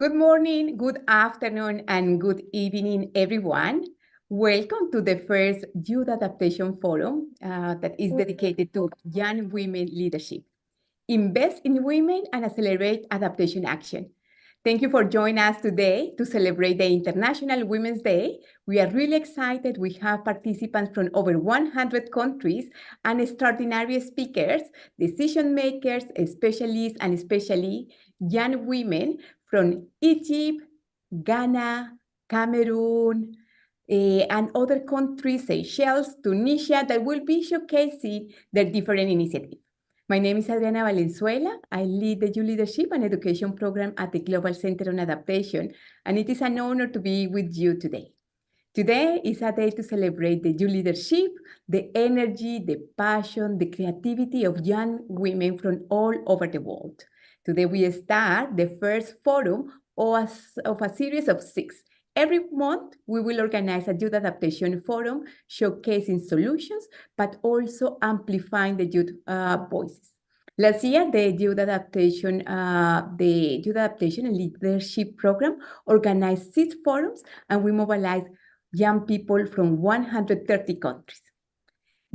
Good morning, good afternoon, and good evening, everyone. Welcome to the first Youth Adaptation Forum that is dedicated to young women leadership. Invest in women and accelerate adaptation action. Thank you for joining us today to celebrate the International Women's Day. We are really excited. We have participants from over 100 countries and extraordinary speakers, decision makers, specialists, and especially young women from Egypt, Ghana, Cameroon, and other countries, Seychelles, Tunisia, that will be showcasing their different initiatives. My name is Adriana Valenzuela. I lead the Youth Leadership and Education Program at the Global Center on Adaptation, and it is an honor to be with you today. Today is a day to celebrate the youth leadership, the energy, the passion, the creativity of young women from all over the world. Today we start the first forum of a series of 6. Every month, we will organize a Youth Adaptation Forum showcasing solutions, but also amplifying the youth voices. Last year, the Youth Adaptation and Leadership Program organized 6 forums, and we mobilized young people from 130 countries.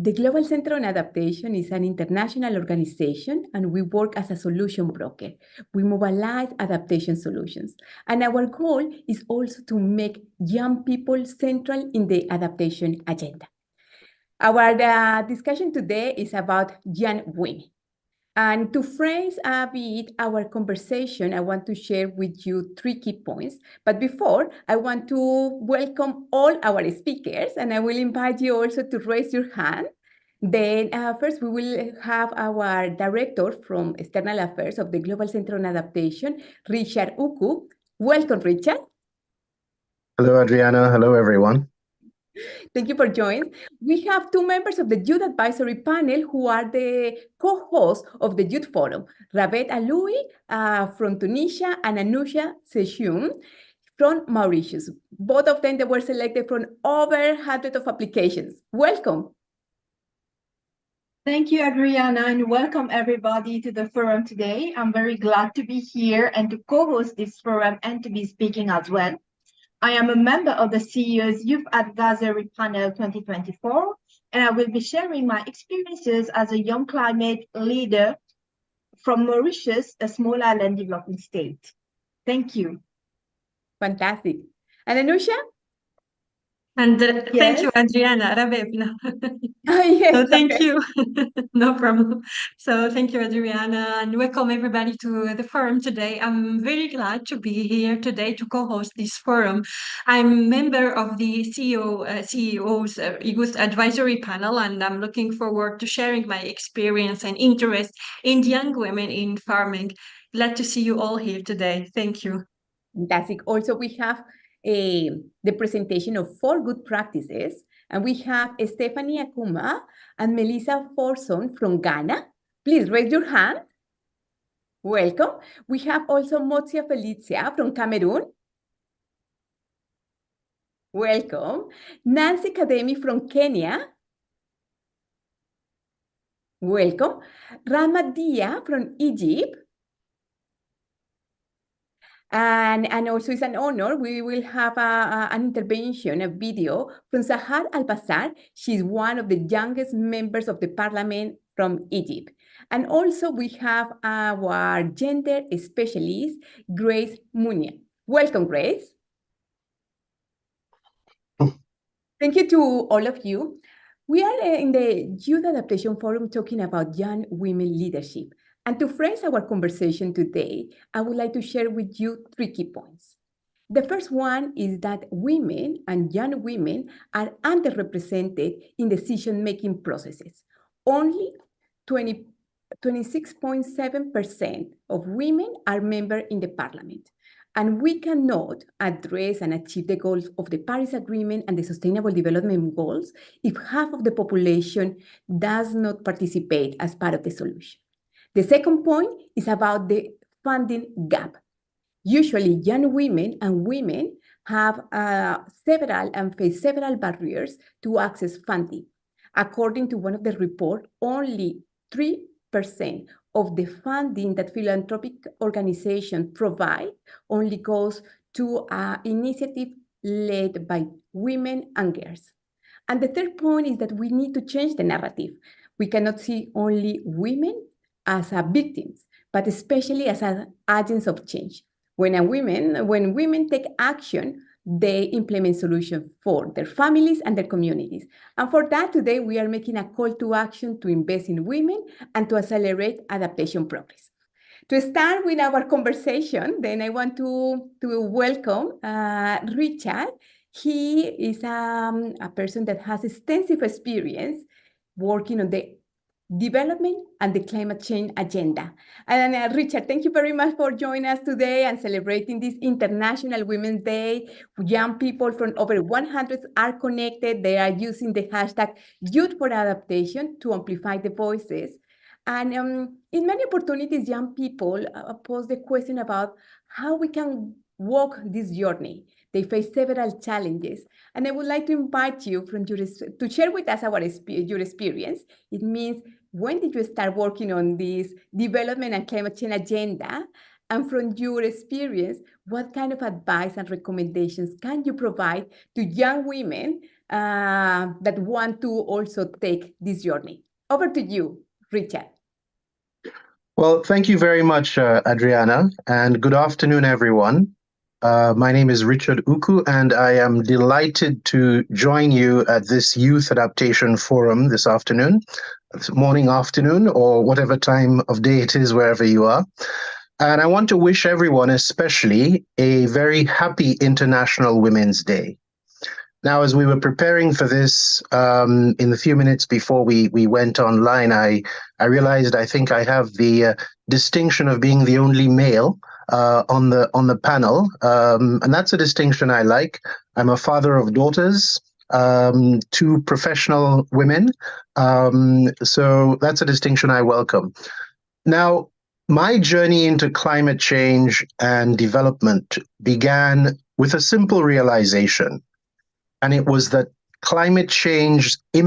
The Global Center on Adaptation is an international organization, and we work as a solution broker. We mobilize adaptation solutions. And our goal is also to make young people central in the adaptation agenda. Our discussion today is about young women. And to phrase a bit our conversation, I want to share with you 3 key points. But before, I want to welcome all our speakers, and I will invite you also to raise your hand. Then first, we will have our director from External Affairs of the Global Center on Adaptation, Richard Uku. Welcome, Richard. Hello, Adriana. Hello, everyone. Thank you for joining. We have 2 members of the Youth Advisory Panel who are the co-hosts of the Youth Forum, Rabet Aloui from Tunisia and Anusha Seshoum from Mauritius. Both of them, they were selected from over 100 of applications. Welcome. Thank you, Adriana, and welcome everybody to the forum today. I'm very glad to be here and to co-host this forum and to be speaking as well. I am a member of the CEO's Youth Advisory Panel 2024, and I will be sharing my experiences as a young climate leader from Mauritius, a small island developing state. Thank you. Fantastic. And Anusha? And thank you, Adriana. Yes, so thank you. No problem. So thank you, Adriana, and welcome everybody to the forum today. I'm very glad to be here today to co-host this forum. I'm member of the CEO's Youth Advisory Panel, and I'm looking forward to sharing my experience and interest in young women in farming. Glad to see you all here today. Thank you. Fantastic. Also, we have the presentation of 4 good practices, and we have Stephanie Akuma and Melissa Forson from Ghana. Please raise your hand. Welcome. We have also Mozia Felicia from Cameroon. Welcome. Nancy Kademi from Kenya. Welcome. Rama Dia from Egypt. And also it's an honor, we will have an intervention, a video from Sahar Al-Bassar. She's one of the youngest members of the parliament from Egypt. And also we have our gender specialist, Grace Munia. Welcome, Grace. Thank you to all of you. We are in the Youth Adaptation Forum talking about young women leadership. And to phrase our conversation today, I would like to share with you 3 key points. The first one is that women and young women are underrepresented in decision-making processes. Only 26.7% of women are members in the parliament. And we cannot address and achieve the goals of the Paris Agreement and the Sustainable Development Goals if half of the population does not participate as part of the solution. The second point is about the funding gap. Usually, young women and women have face several barriers to access funding. According to one of the reports, only 3% of the funding that philanthropic organizations provide only goes to initiative led by women and girls. And the third point is that we need to change the narrative. We cannot see only women as victims, but especially as agents of change. When women take action, they implement solutions for their families and their communities. And for that, today, we are making a call to action to invest in women and to accelerate adaptation progress. To start with our conversation, then I want to welcome Richard. He is a person that has extensive experience working on the development and the climate change agenda. And Richard, thank you very much for joining us today and celebrating this International Women's Day. Young people from over 100 are connected. They are using the hashtag Youth for Adaptation to amplify the voices. And in many opportunities, young people pose the question about how we can walk this journey. They face several challenges. And I would like to invite you to share with us your experience. It means, when did you start working on this development and climate change agenda? And from your experience, what kind of advice and recommendations can you provide to young women that want to also take this journey? Over to you, Richard. Well, thank you very much, Adriana, and good afternoon, everyone. My name is Richard Uku, and I am delighted to join you at this Youth Adaptation Forum this afternoon, morning, afternoon, or whatever time of day it is, wherever you are. And I want to wish everyone, especially, a very happy International Women's Day. Now, as we were preparing for this, in the few minutes before we went online, I realized I think I have the distinction of being the only male on the panel, and that's a distinction I like. I'm a father of daughters, 2 professional women, so that's a distinction I welcome. Now, my journey into climate change and development began with a simple realization. And it was that climate change the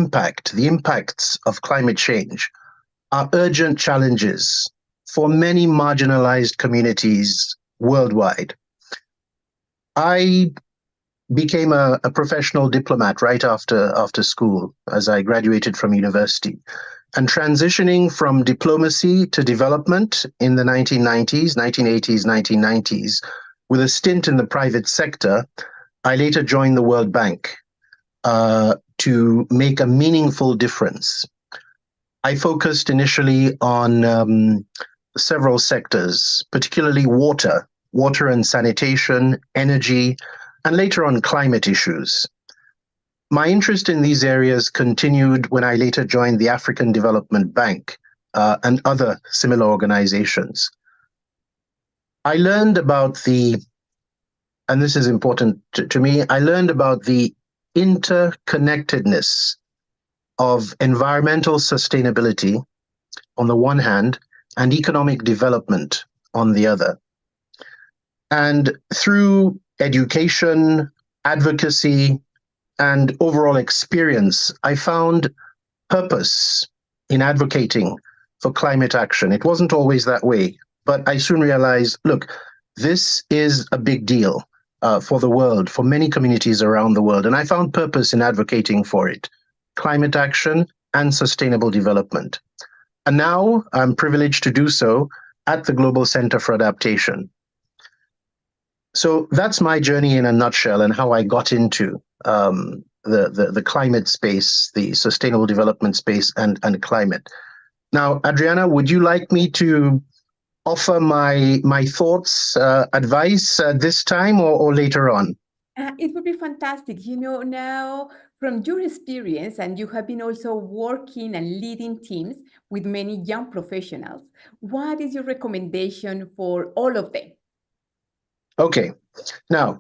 impacts of climate change, are urgent challenges for many marginalized communities worldwide. I became a professional diplomat right after school, as I graduated from university. And transitioning from diplomacy to development in the 1980s, 1990s, with a stint in the private sector, I later joined the World Bank to make a meaningful difference. I focused initially on several sectors, particularly water and sanitation, energy, and later on climate issues. My interest in these areas continued when I later joined the African Development Bank and other similar organizations. I learned about and this is important to me, I learned about the interconnectedness of environmental sustainability on the one hand and economic development on the other. And through education, advocacy, and overall experience, I found purpose in advocating for climate action. It wasn't always that way, but I soon realized, look, this is a big deal for the world, for many communities around the world. And I found purpose in advocating for it, climate action and sustainable development. And now I'm privileged to do so at the Global Center for Adaptation. So that's my journey in a nutshell and how I got into the climate space, the sustainable development space and climate. Now, Adriana, would you like me to offer my thoughts, advice this time or later on? It would be fantastic. Now from your experience, and you have been also working and leading teams with many young professionals, what is your recommendation for all of them? Okay. Now,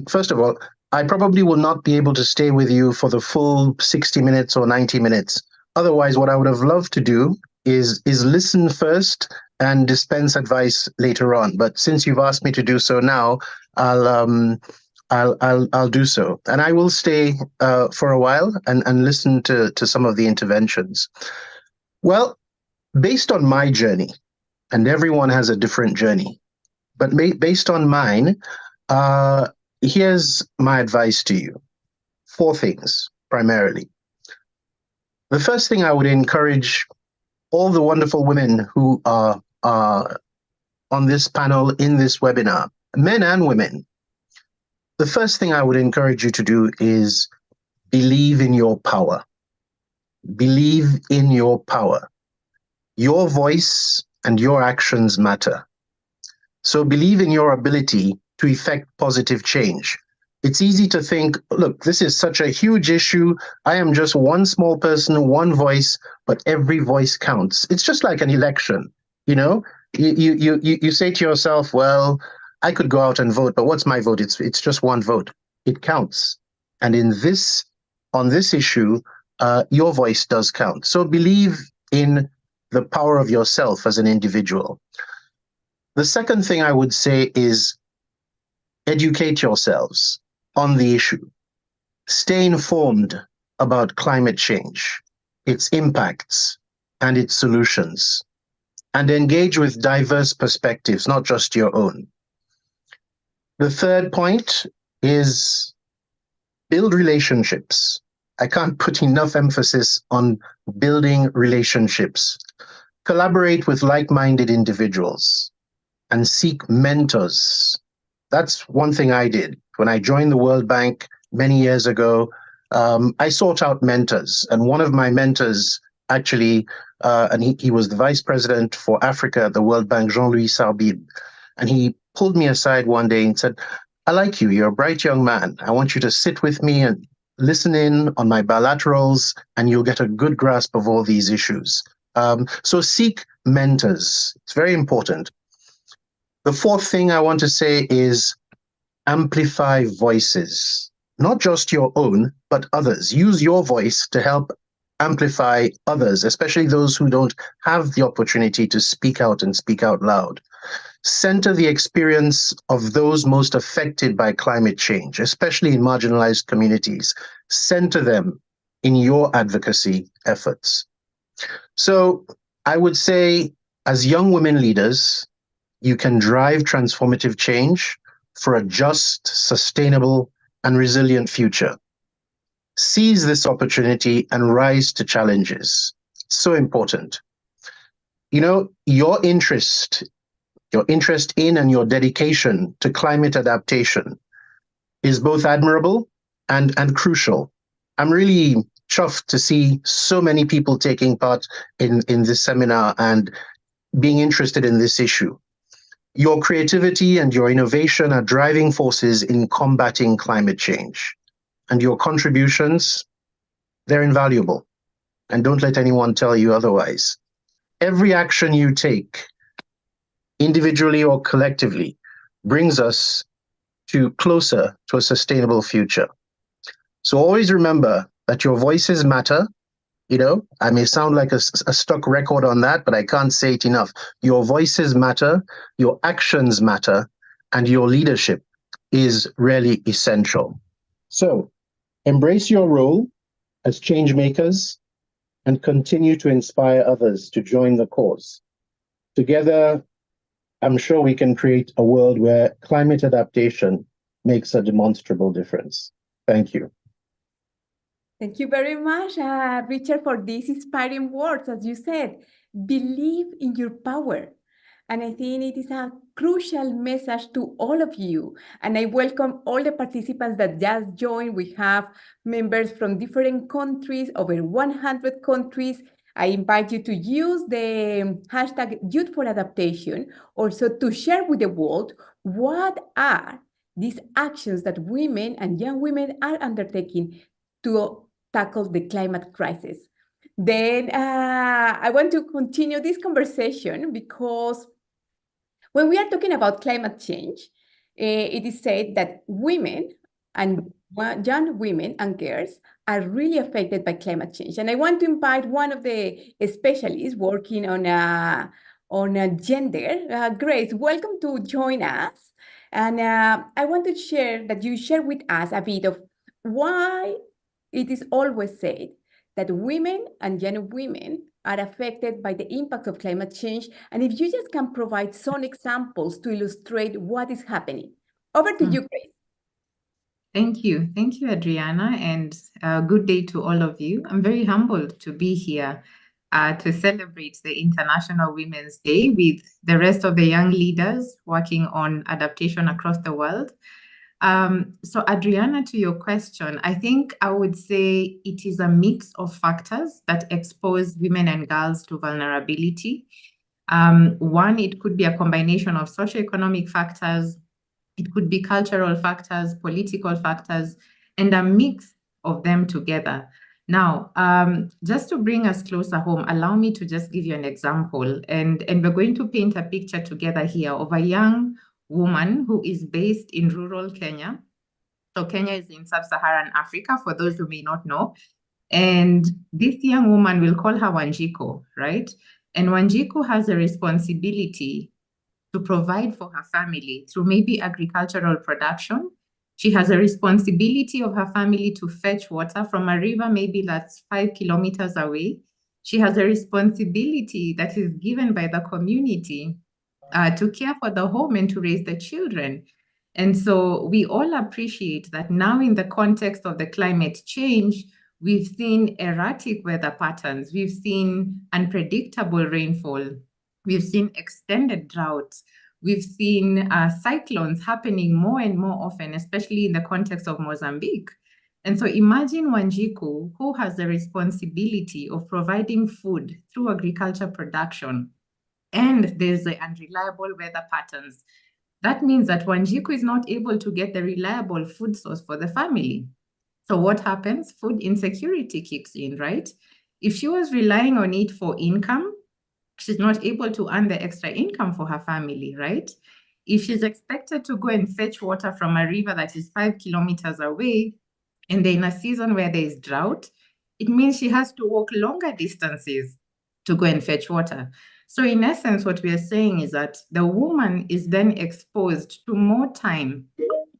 first of all, I probably will not be able to stay with you for the full 60 minutes or 90 minutes. Otherwise, what I would have loved to do is listen first and dispense advice later on. But since you've asked me to do so now, I'll do so. And I will stay for a while and listen to some of the interventions. Well, based on my journey, and everyone has a different journey, but based on mine, here's my advice to you. 4 things, primarily. The first thing I would encourage all the wonderful women who are on this panel, in this webinar, men and women, the first thing I would encourage you to do is believe in your power. Believe in your power. Your voice and your actions matter. So believe in your ability to effect positive change. It's easy to think, look, this is such a huge issue. I am just one small person, one voice, but every voice counts. It's just like an election, you know? You say to yourself, well, I could go out and vote, but what's my vote? It's just one vote. It counts. And on this issue, your voice does count. So believe in the power of yourself as an individual. The second thing I would say is educate yourselves on the issue. Stay informed about climate change, its impacts, and its solutions, and engage with diverse perspectives, not just your own. The third point is build relationships. I can't put enough emphasis on building relationships. Collaborate with like-minded individuals and seek mentors. That's one thing I did. When I joined the World Bank many years ago, I sought out mentors. And one of my mentors, actually, and he was the vice president for Africa at the World Bank, Jean-Louis Sarbib. And he pulled me aside one day and said, I like you. You're a bright young man. I want you to sit with me and listen in on my bilaterals, and you'll get a good grasp of all these issues. So seek mentors. It's very important. The fourth thing I want to say is amplify voices, not just your own, but others. Use your voice to help amplify others, especially those who don't have the opportunity to speak out and speak out loud. Center the experience of those most affected by climate change, especially in marginalized communities. Center them in your advocacy efforts. So I would say, as young women leaders, you can drive transformative change for a just, sustainable, and resilient future. Seize this opportunity and rise to challenges. So important. You know, your interest in and your dedication to climate adaptation is both admirable and crucial. I'm really chuffed to see so many people taking part in this seminar and being interested in this issue. Your creativity and your innovation are driving forces in combating climate change. And your contributions, they're invaluable. And don't let anyone tell you otherwise. Every action you take, individually or collectively, brings us closer to a sustainable future. So always remember that your voices matter. You know, I may sound like a stuck record on that, but I can't say it enough. Your voices matter, your actions matter, and your leadership is really essential. So embrace your role as change makers and continue to inspire others to join the cause. Together, I'm sure we can create a world where climate adaptation makes a demonstrable difference. Thank you. Thank you very much, Richard, for these inspiring words. As you said, believe in your power. And I think it is a crucial message to all of you. And I welcome all the participants that just joined. We have members from different countries, over 100 countries. I invite you to use the hashtag Youth for Adaptation, also to share with the world what are these actions that women and young women are undertaking to tackle the climate crisis. Then I want to continue this conversation because when we are talking about climate change, it is said that women and young women and girls are really affected by climate change. And I want to invite one of the specialists working on a gender, Grace. Welcome to join us. And I want to share that you share with us a bit of why it is always said that women and young women are affected by the impact of climate change, and if you just can provide some examples to illustrate what is happening. Over to you, Grace. Thank you. Thank you, Adriana, and good day to all of you. I'm very humbled to be here to celebrate the International Women's Day with the rest of the young leaders working on adaptation across the world. So Adriana, to your question, I think I would say it is a mix of factors that expose women and girls to vulnerability. One, it could be a combination of socioeconomic factors, it could be cultural factors, political factors, and a mix of them together. Now, just to bring us closer home, allow me to just give you an example. And we're going to paint a picture together here of a young woman who is based in rural Kenya. So Kenya is in sub-Saharan Africa, for those who may not know. And this young woman, we'll call her Wanjiko, right? And Wanjiko has a responsibility to provide for her family through maybe agricultural production. She has a responsibility of her family to fetch water from a river, maybe that's 5 kilometers away. She has a responsibility that is given by the community to care for the home and to raise the children. And so we all appreciate that now in the context of the climate change, we've seen erratic weather patterns, we've seen unpredictable rainfall, we've seen extended droughts, we've seen cyclones happening more and more often, especially in the context of Mozambique. And so imagine Wanjiko, who has the responsibility of providing food through agriculture production, and there's the unreliable weather patterns. That means that Wanjiko is not able to get the reliable food source for the family. So what happens? Food insecurity kicks in, right? If she was relying on it for income, she's not able to earn the extra income for her family, right? If she's expected to go and fetch water from a river that is 5 kilometers away, and they're in a season where there is drought, it means she has to walk longer distances to go and fetch water. So in essence, what we are saying is that the woman is then exposed to more time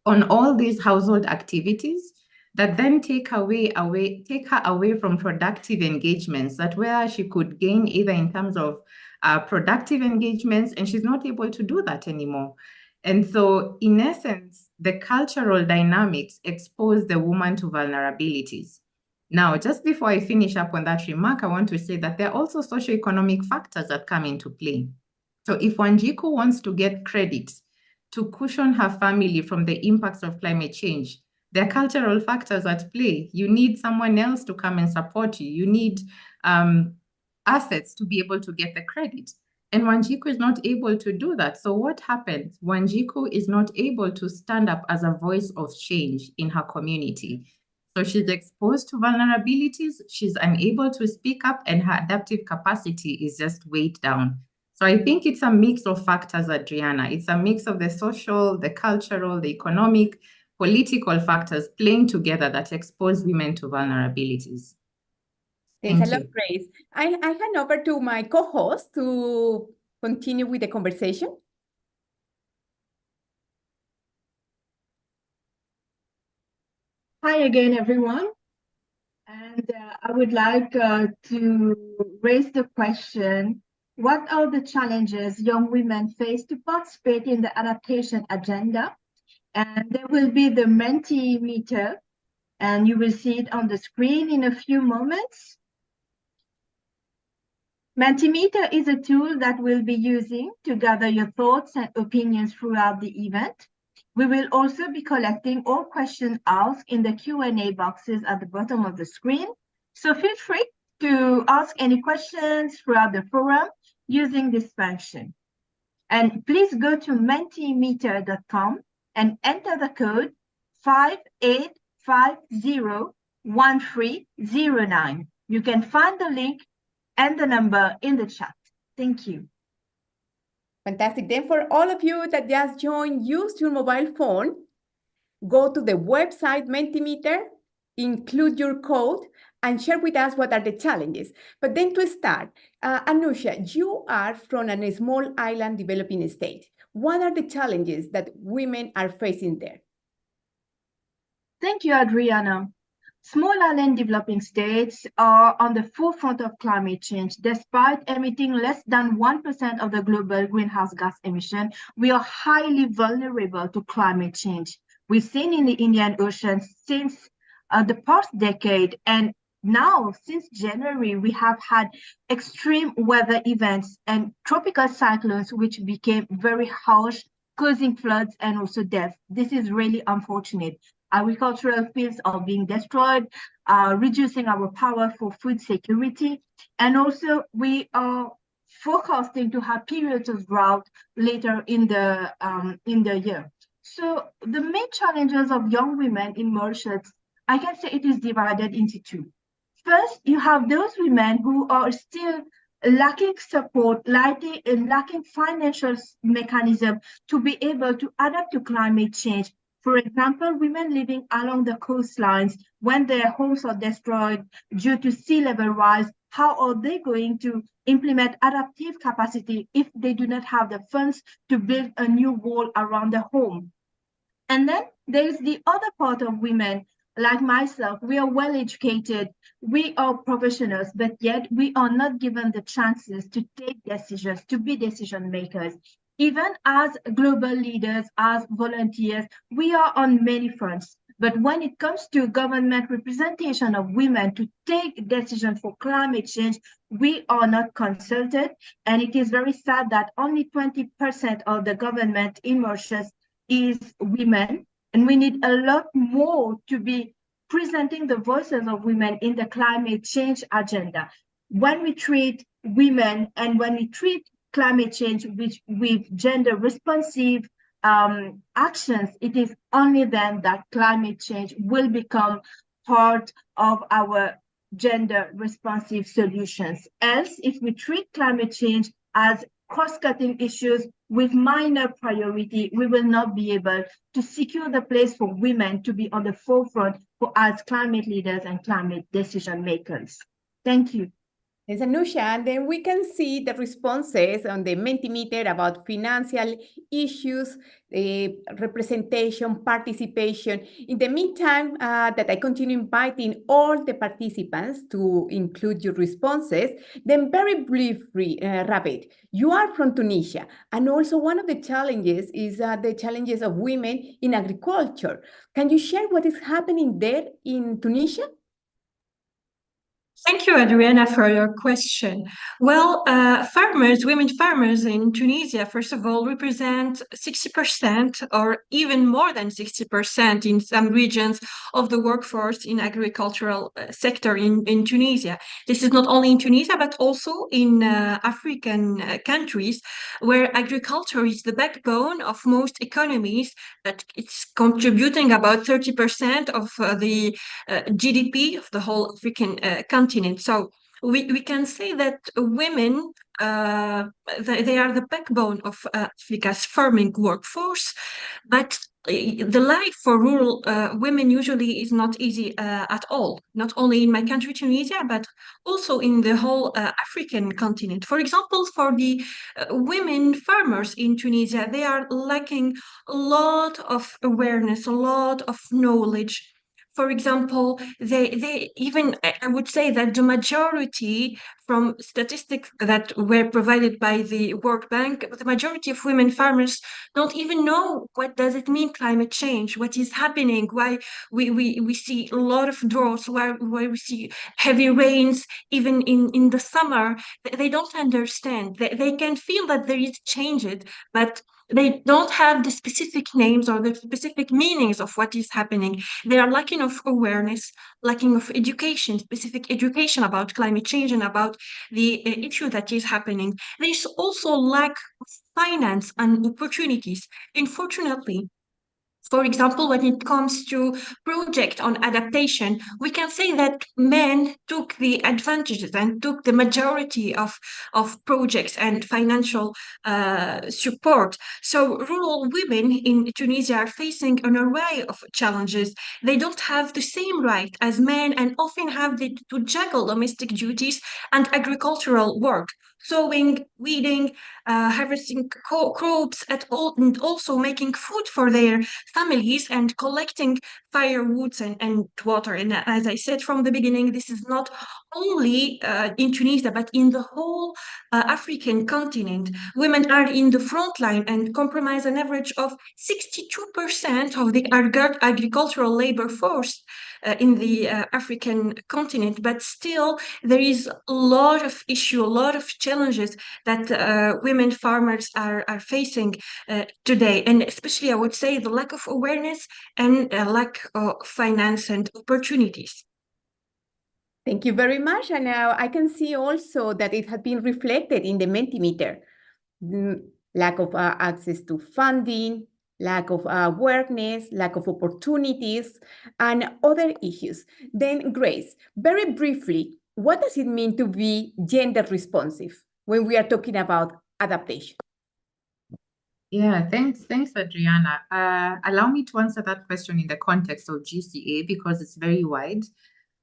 on all these household activities that then take her away from productive engagements, that where she could gain either in terms of productive engagements, and she's not able to do that anymore. And so in essence, the cultural dynamics expose the woman to vulnerabilities. Now, just before I finish up on that remark, I want to say that there are also socioeconomic factors that come into play. So if Wanjiko wants to get credit to cushion her family from the impacts of climate change, there are cultural factors at play. You need someone else to come and support you. You need assets to be able to get the credit. And Wanjiko is not able to do that. So what happens? Wanjiko is not able to stand up as a voice of change in her community. So she's exposed to vulnerabilities, she's unable to speak up, and her adaptive capacity is just weighed down. So I think it's a mix of factors, Adriana. It's a mix of the social, the cultural, the economic, political factors playing together that expose women to vulnerabilities. Thanks a lot, Grace. I hand over to my co-host to continue with the conversation. Hi again, everyone. And I would like to raise the question, what are the challenges young women face to participate in the adaptation agenda? And there will be the Mentimeter, and you will see it on the screen in a few moments. Mentimeter is a tool that we'll be using to gather your thoughts and opinions throughout the event. We will also be collecting all questions asked in the Q&A boxes at the bottom of the screen. So feel free to ask any questions throughout the forum using this function. And please go to mentimeter.com and enter the code 58501309. You can find the link and the number in the chat. Thank you. Fantastic. Then for all of you that just joined, use your mobile phone, go to the website Mentimeter, include your code, and share with us what are the challenges. But then to start, Anusha, you are from a small island developing state. What are the challenges that women are facing there? Thank you, Adriana. Small island developing states are on the forefront of climate change. Despite emitting less than 1% of the global greenhouse gas emission, we are highly vulnerable to climate change. We've seen in the Indian Ocean since the past decade, and now since January, we have had extreme weather events and tropical cyclones, which became very harsh, causing floods and also death. This is really unfortunate. Agricultural fields are being destroyed, reducing our power for food security. And also we are forecasting to have periods of drought later in the year. So the main challenges of young women in Mauritius, I can say it is divided into two. First, you have those women who are still lacking support, lacking financial mechanism to be able to adapt to climate change. For example, women living along the coastlines, when their homes are destroyed due to sea level rise, how are they going to implement adaptive capacity if they do not have the funds to build a new wall around the home? And then there's the other part of women, like myself. We are well educated, we are professionals, but yet we are not given the chances to take decisions, to be decision makers. Even as global leaders, as volunteers, we are on many fronts. But when it comes to government representation of women to take decisions for climate change, we are not consulted. And it is very sad that only 20% of the government in Mauritius is women, and we need a lot more to be presenting the voices of women in the climate change agenda. When we treat women and when we treat climate change with gender responsive actions, it is only then that climate change will become part of our gender responsive solutions. Else, if we treat climate change as cross-cutting issues with minor priority, we will not be able to secure the place for women to be on the forefront for as climate leaders and climate decision makers. Thank you. Thanks, Anusha. And then we can see the responses on the Mentimeter about financial issues, representation, participation. In the meantime, that I continue inviting all the participants to include your responses. Then very briefly, Rabbit, you are from Tunisia. And also one of the challenges is the challenges of women in agriculture. Can you share what is happening there in Tunisia? Thank you, Adriana, for your question. Well, women farmers in Tunisia, first of all, represent 60% or even more than 60% in some regions of the workforce in agricultural sector in Tunisia. This is not only in Tunisia, but also in African countries where agriculture is the backbone of most economies, that it's contributing about 30% of the GDP of the whole African continent. So we can say that women, they are the backbone of Africa's farming workforce, but the life for rural women usually is not easy at all, not only in my country, Tunisia, but also in the whole African continent. For example, for the women farmers in Tunisia, they are lacking a lot of awareness, a lot of knowledge. For example, they even, I would say that the majority, from statistics that were provided by the World Bank, the majority of women farmers don't even know what does it mean climate change, what is happening, why we see a lot of droughts, why we see heavy rains, even in the summer. They don't understand. They can feel that there is change, but they don't have the specific names or the specific meanings of what is happening. They are lacking of awareness, lacking of education, specific education about climate change and about the issue that is happening. There's also lack of finance and opportunities. Unfortunately, for example, when it comes to project on adaptation, we can say that men took the advantages and took the majority of projects and financial support. So rural women in Tunisia are facing an array of challenges. They don't have the same right as men and often have to juggle domestic duties and agricultural work. sowing, weeding, harvesting crops and also making food for their families and collecting firewoods and water. And as I said from the beginning, this is not only in Tunisia, but in the whole African continent. Women are in the front line and comprise an average of 62% of the agricultural labor force in the African continent. But still, there is a lot of issues, a lot of challenges that women farmers are facing today. And especially, I would say, the lack of awareness and lack of finance and opportunities. Thank you very much. And now I can see also that it has been reflected in the Mentimeter. Lack of access to funding, lack of awareness, lack of opportunities, and other issues. Then Grace, very briefly, what does it mean to be gender responsive when we are talking about adaptation? Yeah, thanks, Adriana. Allow me to answer that question in the context of GCA because it's very wide.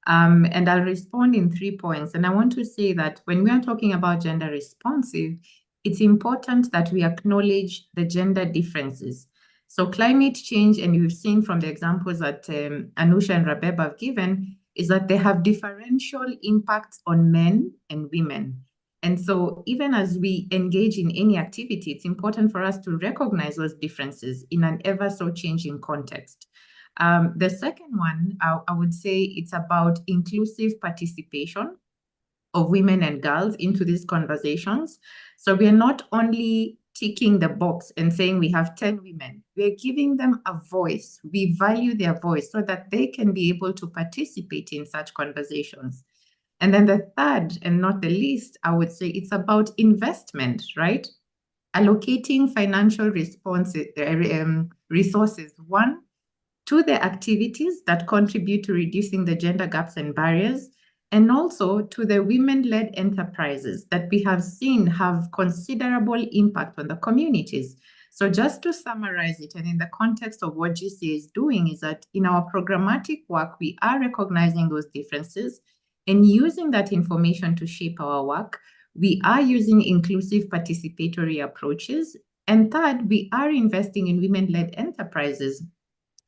And I'll respond in 3 points. And I want to say that when we are talking about gender responsive, it's important that we acknowledge the gender differences. So climate change, and we've seen from the examples that Anusha and Rabeb have given, is that they have differential impacts on men and women. And so even as we engage in any activity, it's important for us to recognize those differences in an ever so changing context. The second one, I would say it's about inclusive participation of women and girls into these conversations. So we are not only ticking the box and saying we have 10 women, we're giving them a voice. We value their voice so that they can be able to participate in such conversations. And then the third, and not the least, I would say it's about investment, right? Allocating financial resources, one, to the activities that contribute to reducing the gender gaps and barriers, and also to the women-led enterprises that we have seen have considerable impact on the communities. So just to summarize it, and in the context of what GCA is doing, is that in our programmatic work, we are recognizing those differences and using that information to shape our work. We are using inclusive participatory approaches. And third, we are investing in women-led enterprises.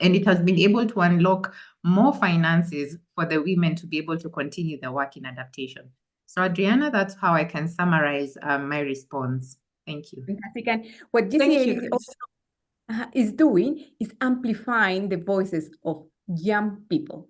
And it has been able to unlock more finances for the women to be able to continue the work in adaptation. So Adriana, that's how I can summarize my response. Thank you. Fantastic. And what GCA is doing is amplifying the voices of young people.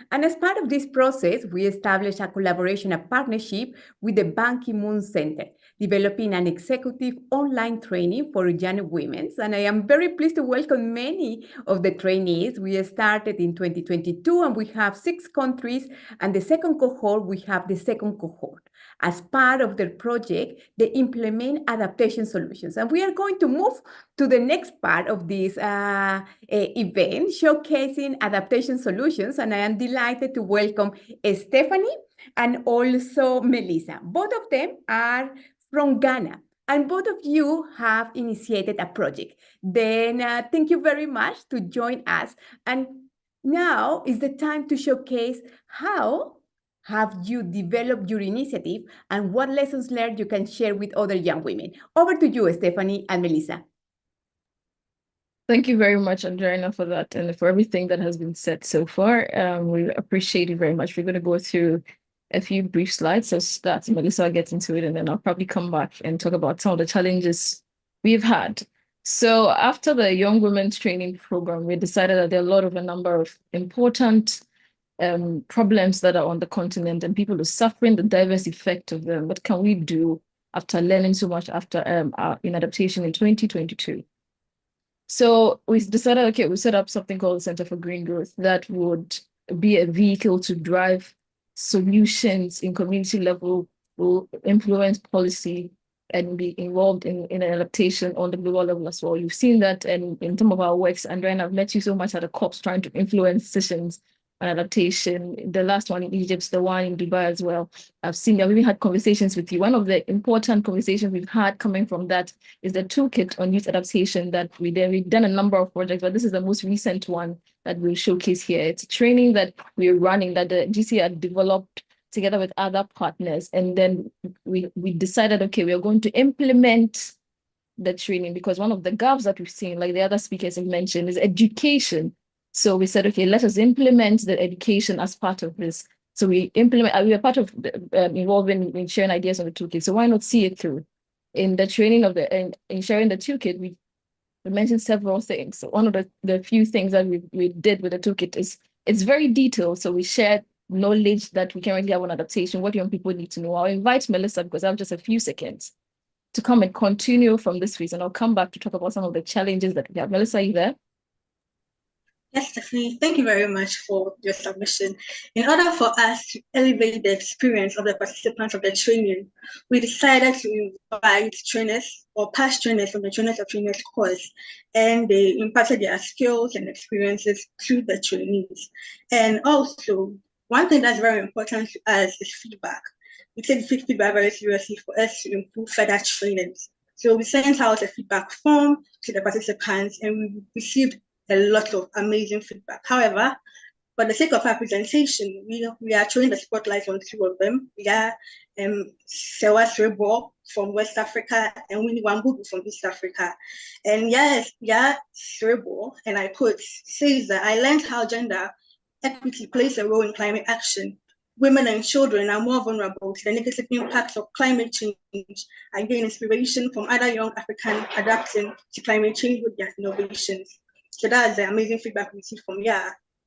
And as part of this process, we established a collaboration, a partnership with the Ban Ki-moon Center, developing an executive online training for young women. And I am very pleased to welcome many of the trainees. We started in 2022, and we have 6 countries. And the second cohort, we have the second cohort. As part of their project, they implement adaptation solutions. And we are going to move to the next part of this event, showcasing adaptation solutions. And I am delighted to welcome Stephanie and also Melissa. Both of them are from Ghana, and both of you have initiated a project. Then thank you very much to join us. And now is the time to showcase how have you developed your initiative and what lessons learned you can share with other young women. Over to you, Stephanie and Melissa. Thank you very much, Adriana, for that and for everything that has been said so far. We appreciate it very much. We're going to go through a few brief slides so that Melissa will get into it, and then I'll probably come back and talk about some of the challenges we've had. So after the Young Women's Training Program, we decided that there are a number of important problems that are on the continent, and people are suffering the diverse effect of them. What can we do after learning so much after in adaptation in 2022? So we decided, okay, we set up something called the Center for Green Growth that would be a vehicle to drive solutions in community level, will influence policy and be involved in an adaptation on the global level as well. You've seen that in some of our works, and I've met you so much at the COPs trying to influence decisions on adaptation. The last one in Egypt, the one in Dubai as well. I've even had conversations with you. One of the important conversations we've had coming from that is the toolkit on youth adaptation that we've done a number of projects, but this is the most recent one that we'll showcase here. It's a training that we're running that the GCA had developed together with other partners. And then we decided, okay, we are going to implement the training, because one of the gaps that we've seen, like the other speakers have mentioned, is education. So we said, okay, let us implement the education as part of this. So we are part of involved in sharing ideas on the toolkit. So why not see it through? In the training of in sharing the toolkit, we mentioned several things. So one of the few things that we did with the toolkit is it's very detailed. So we shared knowledge that we can really have on adaptation, what young people need to know. I'll invite Melissa, because I have just a few seconds, to come and continue from this reason. I'll come back to talk about some of the challenges that we have. Melissa, are you there? Yes, definitely. Thank you very much for your submission. In order for us to elevate the experience of the participants of the training, we decided to invite trainers or past trainers from the Trainers of Trainers course, and they imparted their skills and experiences to the trainees. And also, one thing that's very important to us is feedback. We take feedback very seriously for us to improve further trainings. So we sent out a feedback form to the participants, and we received a lot of amazing feedback. However, for the sake of our presentation, we are showing the spotlight on two of them. We are Sewa Srebo from West Africa and Winnie Wambugu from East Africa. And yes, Srebo, and I quote, says that I learned how gender equity plays a role in climate action. Women and children are more vulnerable to the negative impacts of climate change and gain inspiration from other young Africans adapting to climate change with their innovations. So that's the amazing feedback we received from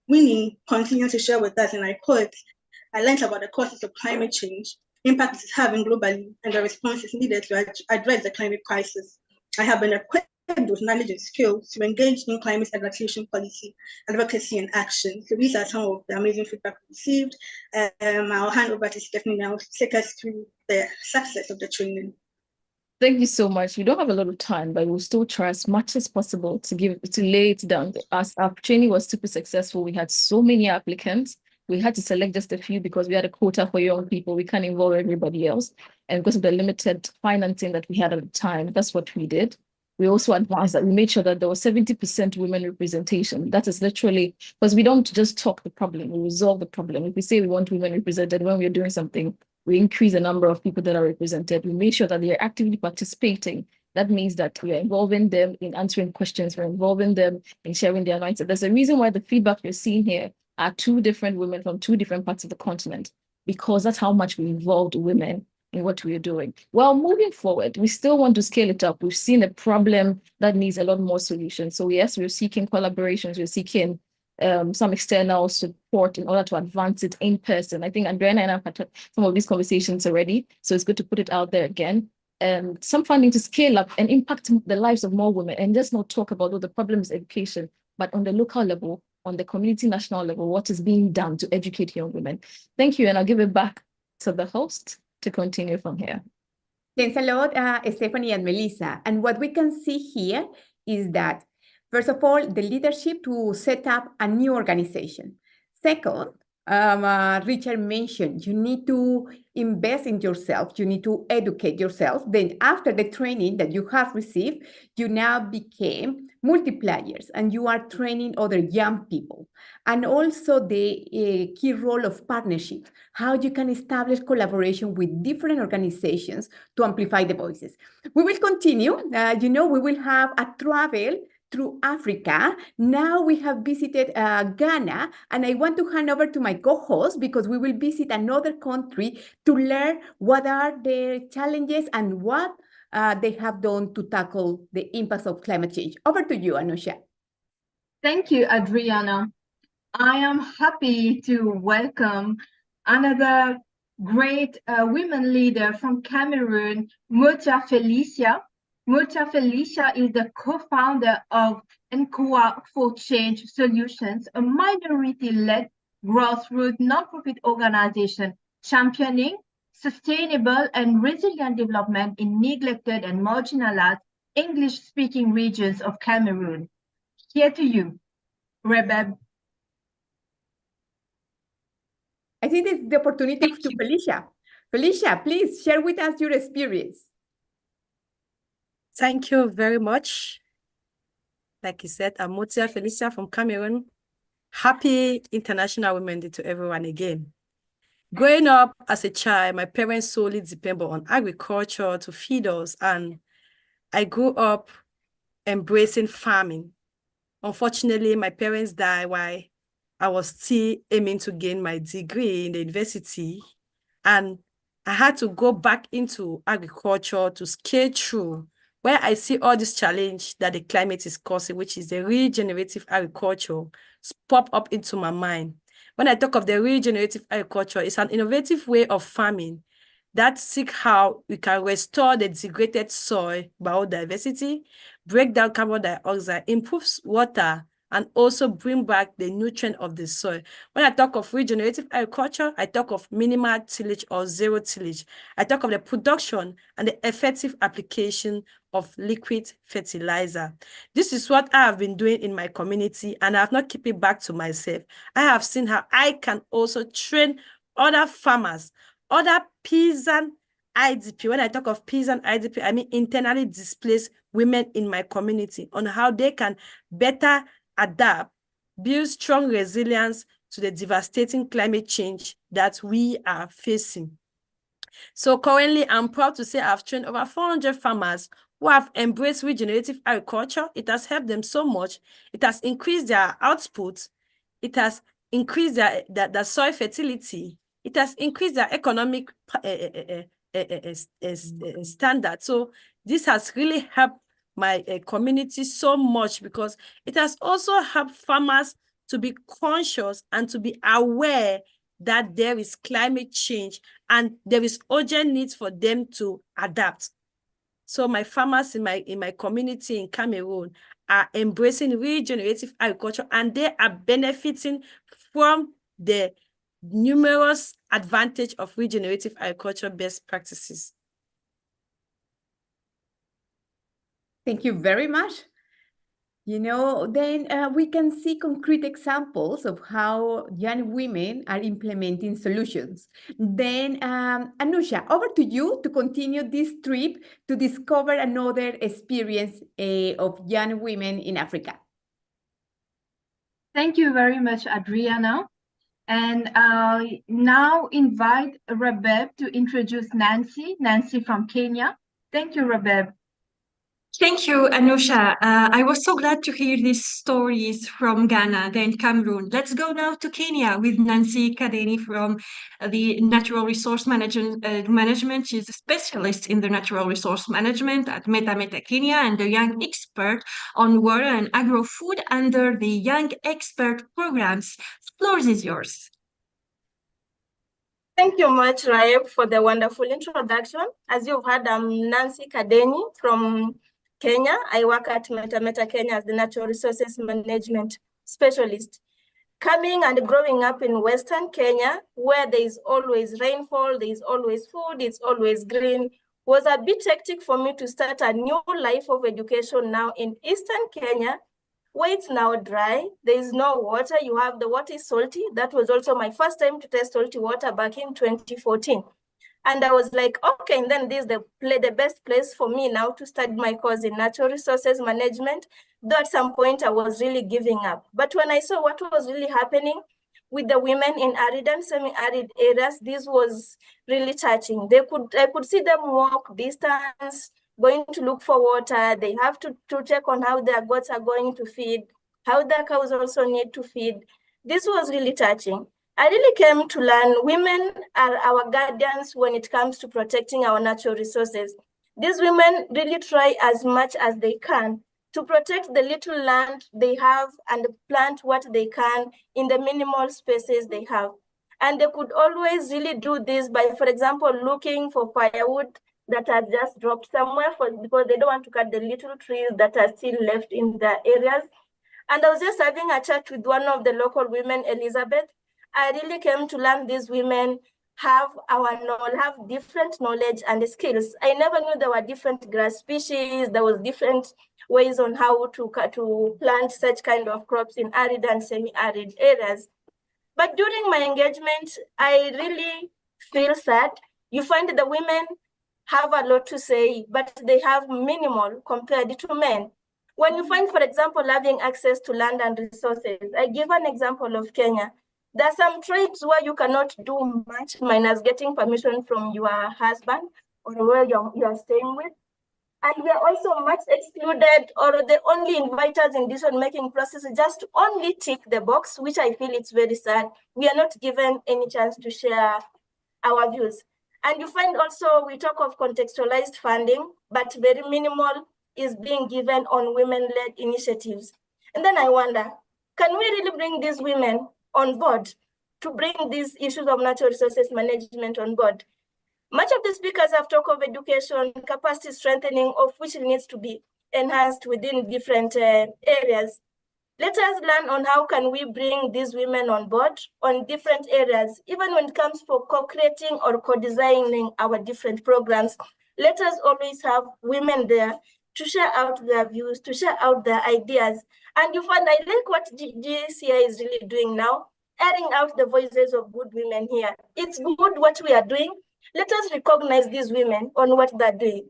Winnie continued to share with us, and I quote, I learned about the causes of climate change, impact it's having globally, and the responses needed to address the climate crisis. I have been equipped with knowledge and skills to engage in climate adaptation policy, advocacy, and action. So these are some of the amazing feedback we received. I'll hand over to Stephanie now to take us through the success of the training. Thank you so much. We don't have a lot of time, but we'll still try as much as possible to lay it down. As our training was super successful, we had so many applicants. We had to select just a few because we had a quota for young people. We can't involve everybody else. And because of the limited financing that we had at the time, that's what we did. We also advanced that. We made sure that there was 70% women representation. That is literally, because we don't just talk the problem, we resolve the problem. If we say we want women represented when we're doing something, we increase the number of people that are represented. We make sure that they are actively participating. That means that we are involving them in answering questions. We're involving them in sharing their mindset. There's a reason why the feedback you're seeing here are two different women from two different parts of the continent, because that's how much we involved women in what we are doing. Well, moving forward, we still want to scale it up. We've seen a problem that needs a lot more solutions. So yes, we're seeking collaborations. We're seeking some external support in order to advance it in person. I think Andrea and I have had some of these conversations already, so it's good to put it out there again. Some funding to scale up and impact the lives of more women, and just not talk about all the problems education, but on the local level, on the community national level, what is being done to educate young women. Thank you, and I'll give it back to the host to continue from here. Thanks a lot, Stephanie and Melissa. And what we can see here is that, first of all, the leadership to set up a new organization. Second, Richard mentioned, you need to invest in yourself, you need to educate yourself. Then after the training that you have received, you now became multipliers and you are training other young people. And also the key role of partnership, how you can establish collaboration with different organizations to amplify the voices. We will continue, we will have a travel through Africa. Now we have visited Ghana, and I want to hand over to my co-host because we will visit another country to learn what are their challenges and what they have done to tackle the impacts of climate change. Over to you, Anusha. Thank you, Adriana. I am happy to welcome another great women leader from Cameroon, Motia Felicia. Motia Felicia is the co-founder of NCOA for Change Solutions, a minority-led grassroots nonprofit organization championing sustainable and resilient development in neglected and marginalized English-speaking regions of Cameroon. Here to you, Rebeb. I think it's the opportunity to Felicia. Felicia, please share with us your experience. Thank you very much. Like you said, I'm Motia Felicia from Cameroon. Happy International Women's Day to everyone again. Growing up as a child, my parents solely depended on agriculture to feed us, and I grew up embracing farming. Unfortunately, my parents died while I was still aiming to gain my degree in the university, and I had to go back into agriculture to scale through where I see all this challenge that the climate is causing, which is the regenerative agriculture, pop up into my mind. When I talk of the regenerative agriculture, it's an innovative way of farming that seek how we can restore the degraded soil biodiversity, break down carbon dioxide, improves water, and also bring back the nutrient of the soil. When I talk of regenerative agriculture, I talk of minimal tillage or zero tillage. I talk of the production and the effective application of liquid fertilizer. This is what I have been doing in my community, and I have not kept it back to myself. I have seen how I can also train other farmers, other peasant IDP. When I talk of peasant IDP, I mean internally displaced women in my community, on how they can better adapt, build strong resilience to the devastating climate change that we are facing. So currently, I'm proud to say I've trained over 400 farmers who have embraced regenerative agriculture. It has helped them so much. It has increased their output. It has increased their soil fertility. It has increased their economic standard. So this has really helped my community so much, because it has also helped farmers to be conscious and to be aware that there is climate change and there is urgent need for them to adapt. So my farmers in my community in Cameroon are embracing regenerative agriculture, and they are benefiting from the numerous advantage of regenerative agriculture best practices. Thank you very much. You know, then we can see concrete examples of how young women are implementing solutions. Then, Anusha, over to you to continue this trip to discover another experience of young women in Africa. Thank you very much, Adriana. And I now invite Rabeb to introduce Nancy from Kenya. Thank you, Rabeb. Thank you, Anusha. I was so glad to hear these stories from Ghana, then Cameroon. Let's go now to Kenya with Nancy Kadeni from the Natural Resource Management. She's a specialist in the natural resource management at Meta Kenya, and a young expert on water and agro-food under the Young Expert programs. The floor is yours. Thank you much, Raeb, for the wonderful introduction. As you've heard, I'm Nancy Kadeni from Kenya. I work at Meta Kenya as the Natural Resources Management Specialist. Coming and growing up in Western Kenya, where there is always rainfall, there is always food, it's always green, was a bit hectic for me to start a new life of education now in Eastern Kenya, where it's now dry, there is no water, you have the water is salty. That was also my first time to test salty water back in 2014. And I was like, okay, and then this is the best place for me now to study my course in natural resources management, though at some point I was really giving up. But when I saw what was really happening with the women in arid and semi-arid areas, this was really touching. I could see them walk distance, going to look for water. They have to check on how their goats are going to feed, how their cows also need to feed. This was really touching. I really came to learn women are our guardians when it comes to protecting our natural resources. These women really try as much as they can to protect the little land they have and plant what they can in the minimal spaces they have. And they could always really do this by, for example, looking for firewood that has just dropped somewhere because they don't want to cut the little trees that are still left in their areas. And I was just having a chat with one of the local women, Elizabeth. I really came to learn these women have different knowledge and skills. I never knew there were different grass species. There was different ways on how to plant such kind of crops in arid and semi-arid areas. But during my engagement, I really feel sad. You find that the women have a lot to say, but they have minimal compared to men. When you find, for example, having access to land and resources, I give an example of Kenya. There are some trades where you cannot do much, minus getting permission from your husband or where you are staying with. And we are also much excluded, or the only inviters in decision-making process just to only tick the box, which I feel it's very sad. We are not given any chance to share our views. And you find also we talk of contextualized funding, but very minimal is being given on women-led initiatives. And then I wonder, can we really bring these women on board to bring these issues of natural resources management on board? Much of the speakers have talked of education, capacity strengthening, of which needs to be enhanced within different areas. Let us learn on how can we bring these women on board on different areas, even when it comes for co-creating or co-designing our different programs. Let us always have women there to share out their views, to share out their ideas. And you find, I like what GCI is really doing now, airing out the voices of good women here. It's good what we are doing. Let us recognize these women on what they're doing.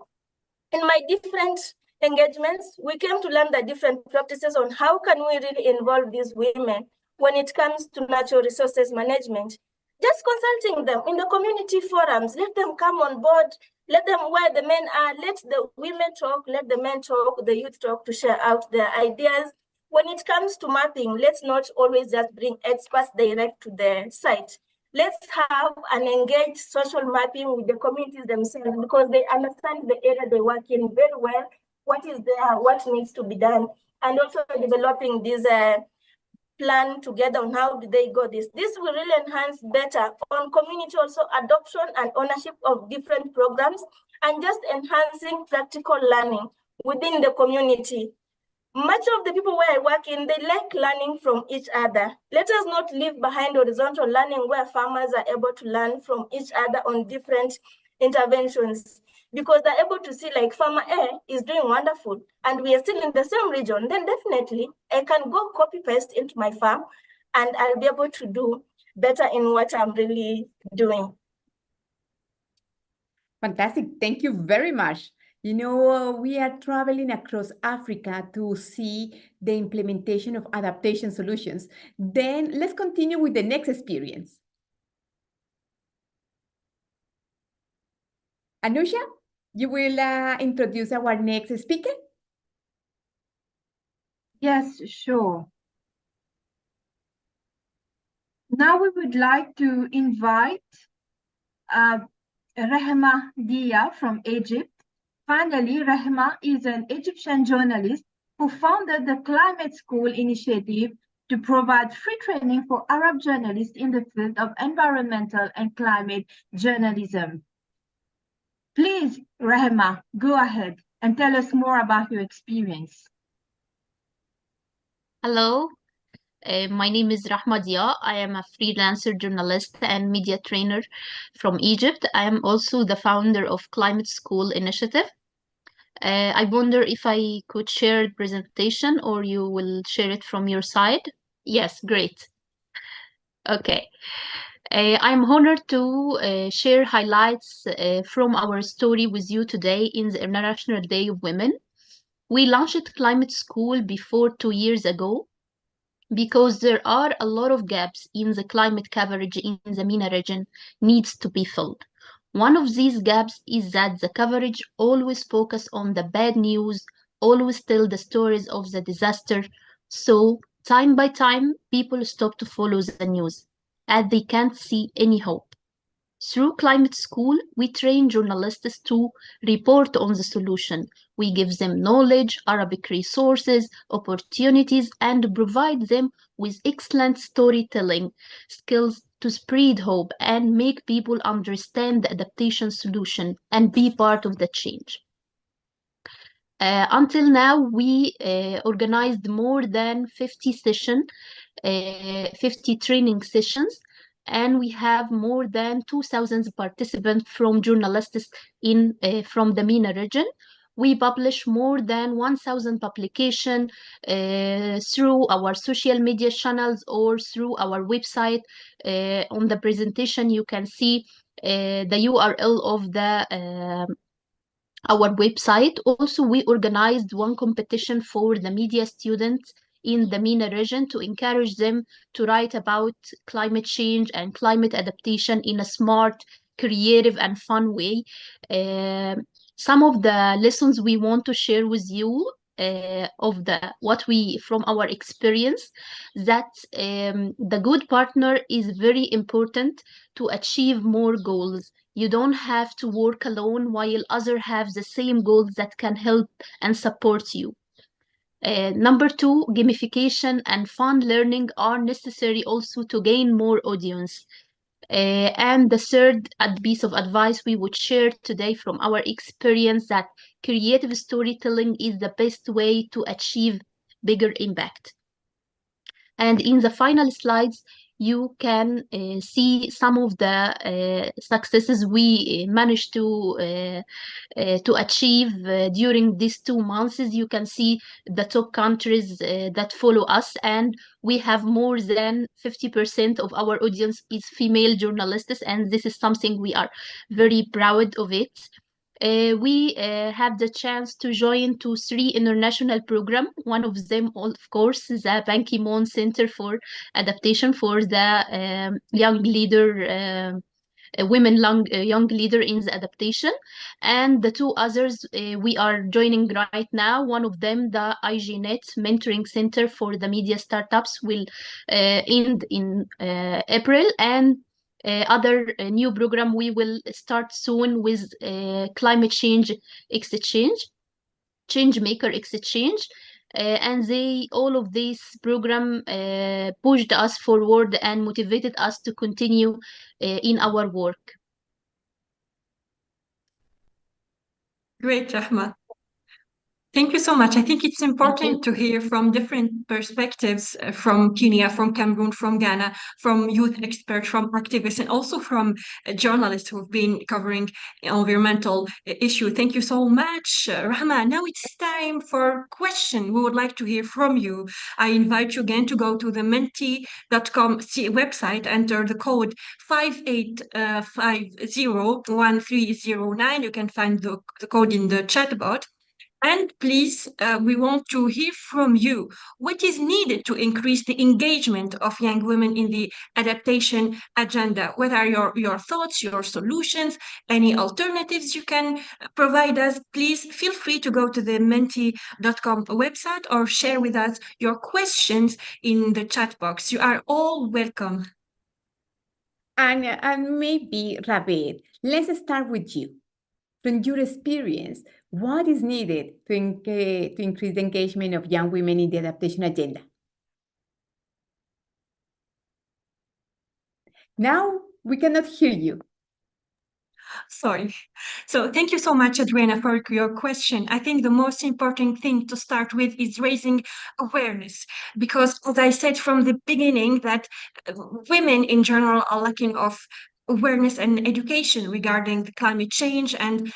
In my different engagements, we came to learn the different practices on how can we really involve these women when it comes to natural resources management. Just consulting them in the community forums, let them come on board, let them where the men are, let the women talk, let the men talk, the youth talk to share out their ideas. When it comes to mapping, let's not always just bring experts direct to the site. Let's have an engaged social mapping with the communities themselves, because they understand the area they work in very well, what is there, what needs to be done, and also developing this plan together on how do they go this. This will really enhance better on community also adoption and ownership of different programs, and just enhancing practical learning within the community. Much of the people where I work in, they like learning from each other. Let us not leave behind horizontal learning where farmers are able to learn from each other on different interventions, because they're able to see like farmer A is doing wonderful and we are still in the same region, then definitely I can go copy paste into my farm and I'll be able to do better in what I'm really doing. Fantastic. Thank you very much. You know, we are traveling across Africa to see the implementation of adaptation solutions. Then let's continue with the next experience. Anusha, you will introduce our next speaker? Yes, sure. Now we would like to invite Rehma Dia from Egypt. Finally, Rehma is an Egyptian journalist who founded the Climate School initiative to provide free training for Arab journalists in the field of environmental and climate journalism. Please, Rehma, go ahead and tell us more about your experience. Hello, my name is Rahma Dia. I am a freelancer journalist and media trainer from Egypt. I am also the founder of Climate School Initiative. I wonder if I could share the presentation or you will share it from your side. Yes, great. Okay. I'm honored to share highlights from our story with you today in the International Day of Women. We launched Climate School before 2 years ago, because there are a lot of gaps in the climate coverage in the MENA region needs to be filled. One of these gaps is that the coverage always focus on the bad news, always tell the stories of the disaster. So time by time, people stop to follow the news as they can't see any hope. Through Climate School, we train journalists to report on the solution. We give them knowledge, Arabic resources, opportunities, and provide them with excellent storytelling skills to spread hope and make people understand the adaptation solution and be part of the change. Until now, we organized more than 50 training sessions, and we have more than 2,000 participants from journalists from the MENA region. We publish more than 1,000 publications through our social media channels or through our website. On the presentation, you can see the URL of our website. Also, we organized one competition for the media students in the MENA region to encourage them to write about climate change and climate adaptation in a smart, creative, and fun way. Some of the lessons we want to share with you of the what we from our experience, that the good partner is very important to achieve more goals. You don't have to work alone while others have the same goals that can help and support you. Number two, gamification and fun learning are necessary also to gain more audience. And the third piece of advice we would share today from our experience, that creative storytelling is the best way to achieve bigger impact. And in the final slides, you can see some of the successes we managed to achieve during these 2 months. You can see the top countries that follow us, and we have more than 50% of our audience is female journalists, and this is something we are very proud of it. We have the chance to join to 3 international programs. One of them, of course, is the Ban Ki-moon Center for Adaptation for the young leader, young leader in the adaptation. And the 2 others we are joining right now. One of them, the IGNet Mentoring Center for the Media Startups, will end in April, and other new program we will start soon with climate change exchange, change maker exchange. And all of these program pushed us forward and motivated us to continue in our work. Great, Rahma. Thank you so much. I think it's important to hear from different perspectives from Kenya, from Cameroon, from Ghana, from youth experts, from activists, and also from journalists who've been covering environmental issue. Thank you so much, Rahma. Now it's time for question. We would like to hear from you. I invite you again to go to the menti.com website, enter the code 58501309. You can find the code in the chat box. And please, we want to hear from you. What is needed to increase the engagement of young women in the adaptation agenda? What are your thoughts, your solutions, any alternatives you can provide us? Please feel free to go to the menti.com website or share with us your questions in the chat box. You are all welcome. And maybe, Rabed, let's start with you. From your experience, what is needed to increase the engagement of young women in the adaptation agenda? Now we cannot hear you. Sorry. So thank you so much, Adriana, for your question. I think the most important thing to start with is raising awareness, because as I said from the beginning, that women in general are lacking of awareness and education regarding the climate change and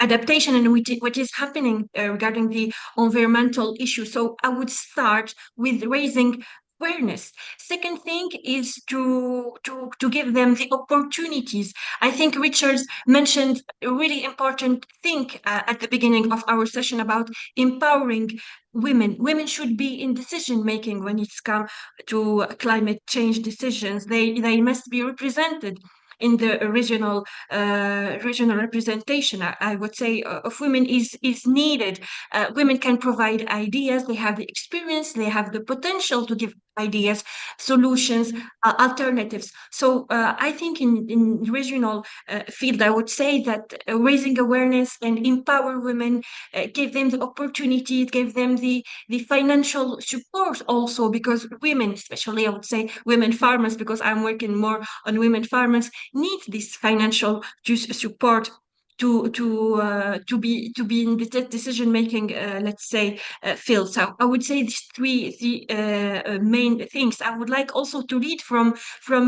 adaptation and what is happening regarding the environmental issue. So I would start with raising awareness. Second thing is to give them the opportunities. I think Richard mentioned a really important thing at the beginning of our session about empowering women. Women should be in decision making when it's come to climate change decisions. They must be represented in the regional representation. I would say of women is needed. Women can provide ideas. They have the experience. They have the potential to give ideas, solutions, alternatives. So I think in regional field, I would say that raising awareness and empower women, give them the opportunity, give them the financial support also, because women, especially I would say women farmers, because I'm working more on women farmers, need this financial support to be in the decision making, let's say, field. So I would say these three main things. I would like also to read from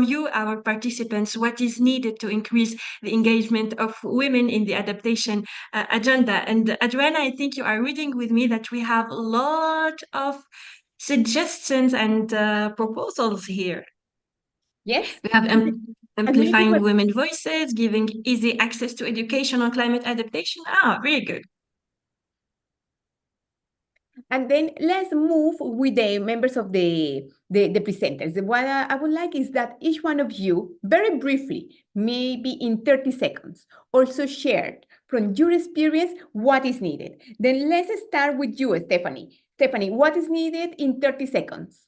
you, our participants, what is needed to increase the engagement of women in the adaptation agenda. And Adriana, I think you are reading with me that we have a lot of suggestions and proposals here. Yes. We have amplifying women voices, giving easy access to education on climate adaptation. Very good. And then let's move with the members of the presenters. What I would like is that each one of you, very briefly, maybe in 30 seconds, also shared from your experience what is needed. Then let's start with you, Stephanie. Stephanie, what is needed in 30 seconds?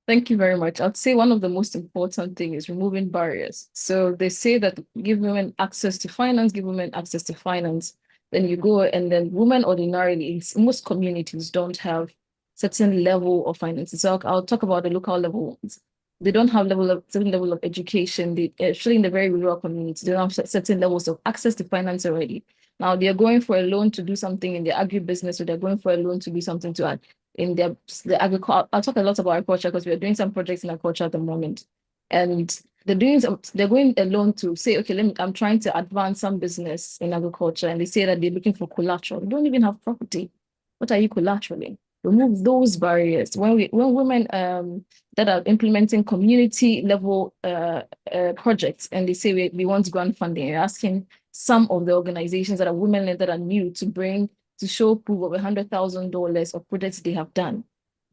Thank you very much. I'd say one of the most important things is removing barriers. So they say that give women access to finance, give women access to finance. Then you go and then women ordinarily, in most communities don't have certain level of finances. So I'll talk about the local level ones. They don't have certain level of education. They, especially in the very rural communities, they don't have certain levels of access to finance already. Now they're going for a loan to do something in the agribusiness, or they're going for a loan to do something to in the agriculture. I'll talk a lot about agriculture because we're doing some projects in agriculture at the moment. And they're going alone to say, okay, I'm trying to advance some business in agriculture. And they say that they're looking for collateral. They don't even have property. What are you collaterally? Remove those barriers. When women that are implementing community level projects and they say we want grant funding, you're asking some of the organizations that are women-led that are new to show proof of $100,000 of projects they have done.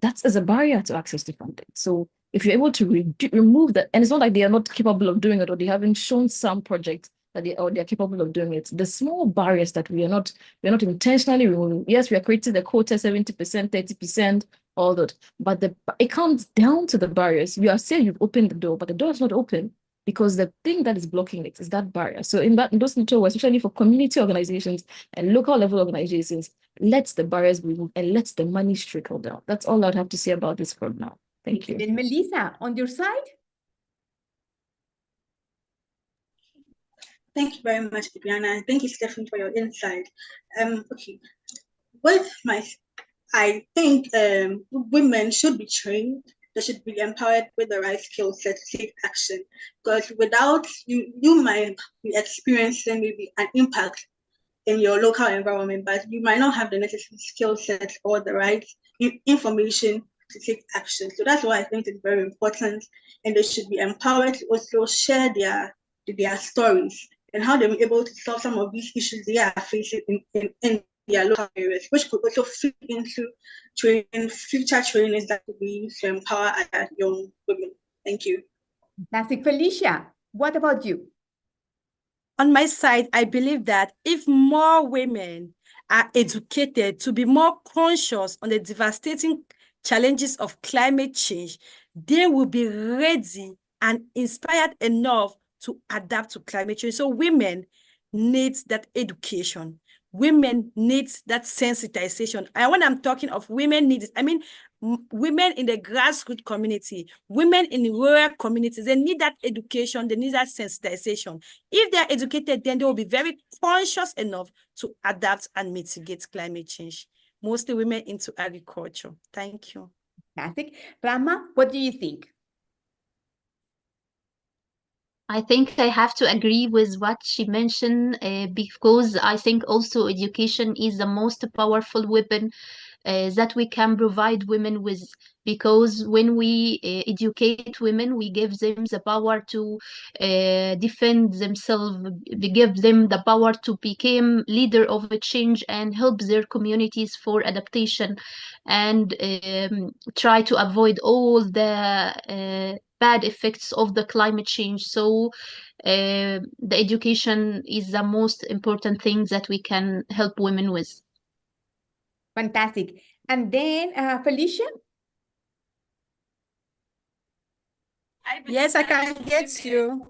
That is a barrier to access to funding. So if you're able to remove that, and it's not like they are not capable of doing it or they haven't shown some projects that they're capable of doing it. The small barriers that we're not intentionally removing. Yes, we are creating the quota 70%, 30%, all that, but it comes down to the barriers. You are saying you've opened the door, but the door is not open because the thing that is blocking it is that barrier. So in those little ways, especially for community organizations and local level organizations, let the barriers be removed and let the money trickle down. That's all I'd have to say about this for now. Thank you. Then Melissa, on your side? Thank you very much, Bibiana. Thank you, Stephanie, for your insight. Okay, I think women should be trained. They should be empowered with the right skill set to take action. Because without you might be experiencing maybe an impact in your local environment, but you might not have the necessary skill set or the right information to take action. So that's why I think it's very important, and they should be empowered to also share their stories and how they're able to solve some of these issues they are facing in their local areas, which could also fit into future trainings that could be used to empower young women. Thank you. Fantastic. Felicia, what about you? On my side, I believe that if more women are educated to be more conscious on the devastating challenges of climate change, they will be ready and inspired enough to adapt to climate change. So women need that education. Women need that sensitization. And when I'm talking of women need it, I mean women in the grassroots community, women in the rural communities, they need that education, they need that sensitization. If they're educated, then they will be very conscious enough to adapt and mitigate climate change. Mostly women into agriculture. Thank you. Fantastic. Rama, what do you think? I think I have to agree with what she mentioned because I think also education is the most powerful weapon that we can provide women with, because when we educate women, we give them the power to defend themselves, we give them the power to become leader of a change and help their communities for adaptation and try to avoid all the bad effects of the climate change. So the education is the most important thing that we can help women with. Fantastic. And then Felicia? Yes, I can get you.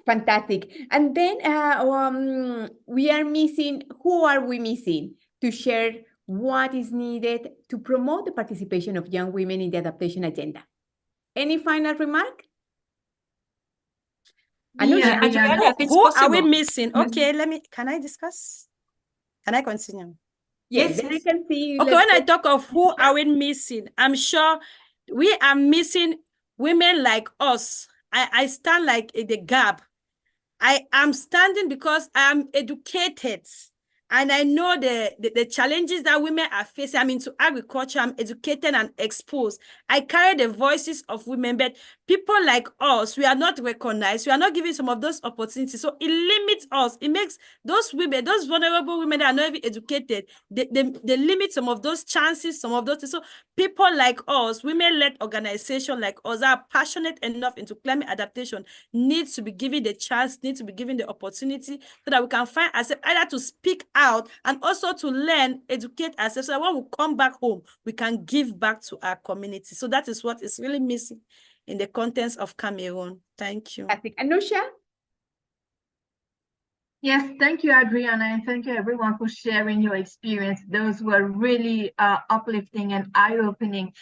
Fantastic. And then we are missing, who are we missing to share what is needed to promote the participation of young women in the adaptation agenda? Any final remark? Yeah, Adriana, if it's Who possible. are we missing? Okay, can I discuss? Can I continue? Yes, then I can see. Okay, when I talk of who are we missing, I'm sure we are missing women like us. I stand like in the gap. I am standing because I am educated. And I know the challenges that women are facing. I'm into agriculture, I'm educated and exposed. I carry the voices of women, but people like us, we are not recognized. We are not given some of those opportunities. So it limits us. It makes those women, those vulnerable women that are not even educated, they limit some of those chances, some of those things. So people like us, women-led organizations like us that are passionate enough into climate adaptation needs to be given the chance, needs to be given the opportunity so that we can find ourselves either to speak out and also to learn, educate ourselves so that when we come back home, we can give back to our community. So that is what is really missing in the contents of Cameroon. Thank you. Anusha? Yes, thank you, Adriana, and thank you everyone for sharing your experience. Those were really uplifting and eye-opening.